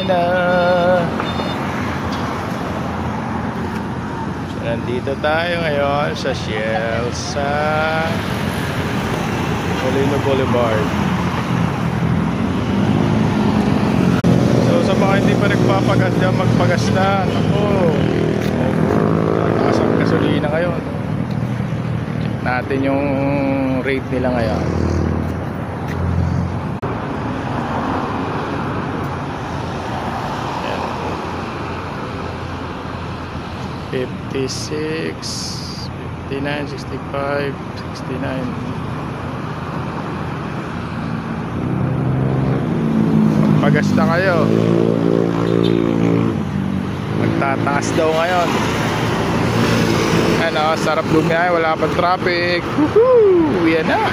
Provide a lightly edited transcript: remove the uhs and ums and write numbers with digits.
Ayan na. So, nandito tayo ngayon sa Shell sa Molino Boulevard. So sa mga hindi pa nagpapagas dyan, magpagas na. Ako, taas ang gasolina ngayon. Check natin yung rate nila ngayon. Ayan. 56, 59, 65, 69. Magpagas na kayo. Magtataas daw ngayon. Ano, sarap lumihay, wala pang traffic. Woohoo! Yan na.